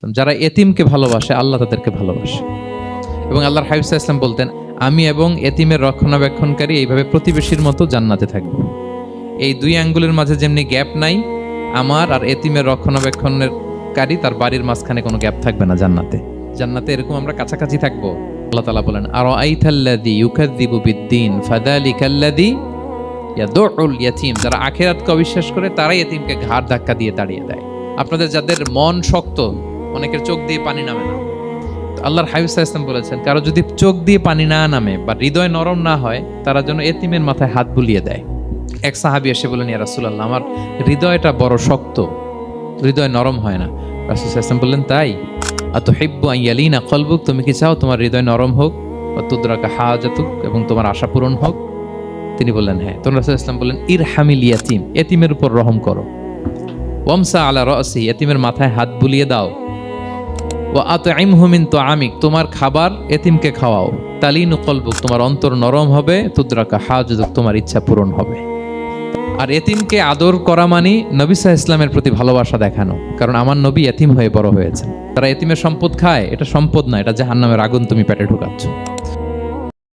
যারা এতিমকে ভালোবাসে আল্লাহ তাদেরকে ভালোবাসে। এবং আল্লাহর হাবিব সাল্লাল্লাহু আলাইহি ওয়াসাল্লাম বলতেন, আমি এবং এতিমের রক্ষণাবেক্ষণকারী এইভাবে প্রতিবেশীর মতো জান্নাতে থাকব। এই দুই আঙ্গুলের মাঝে যেমনি গ্যাপ নাই, আমার আর এতিমের রক্ষণাবেক্ষণকারী তার বাড়ির মাঝখানে কোনো গ্যাপ থাকবে না জান্নাতে। জান্নাতে এরকম আমরা কাছাকাছি থাকবো। আল্লাহ তাআলা বলেন, আরাআইতাল্লাযী ইউকাযযিবু বিদ্দীন ফাযালিকাল্লাযী ইয়াদুউল ইয়াতীম। যারা আখিরাতকে অবিশ্বাস করে তারাই এতিমকে ঘাড় ধাক্কা দিয়ে তাড়িয়ে দেয়। আপনাদের যাদের মন শক্ত, অনেকের চোখ দিয়ে পানি নামে না, আল্লাহর হাবিব সাল্লাল্লাহু আলাইহি ওয়াসাল্লাম বলেছেন, কারো যদি চোখ দিয়ে পানি না নামে বা হৃদয় নরম না হয়, তারা যেন এতিমের মাথায় হাত বুলিয়ে দেয়। এক সাহাবী এসে বলেন, ইয়া রাসূলুল্লাহ, আমার হৃদয়টা বড় শক্ত, হৃদয় নরম হয় না। রাসূল সাল্লাল্লাহু আলাইহি ওয়াসাল্লাম বললেন, তাই? আতুহিব্বু আন ইয়ালিনা কলবুক, তুমি কি চাও তোমার হৃদয় নরম হোক, ওয়া তুদরাকা হাজাতুক, এবং তোমার আশা পূরণ হোক? তিনি বললেন, হ্যাঁ। তখন রাসূল সাল্লাল্লাহু আলাইহি ওয়াসাল্লাম বললেন, ইরহামিল ইয়াতীম, এতিমের উপর রহম করো। ওয়ামসা আলা রাসি, এতিমের মাথায় হাত বুলিয়ে দাও। ওয়া আতইমহু মিন তুআমিক, তোমার খাবার এতিমকে খাওয়াও। তালিনু কলবুক, তোমার অন্তর নরম হবে। তুদরাকা হাজাতুক, তোমার ইচ্ছা পূরণ হবে। আর এতিমকে আদর করা মানে নবী সাল্লাল্লাহু আলাইহি ওয়াসাল্লামের প্রতি ভালোবাসা দেখানো। কারণ আমার নবী এতিম হয়ে বড় হয়েছেন। তারা এতিমের সম্পদ খায়, এটা সম্পদ না, এটা জাহান্নামের আগুন তুমি পেটে ঢুকাচ্ছ।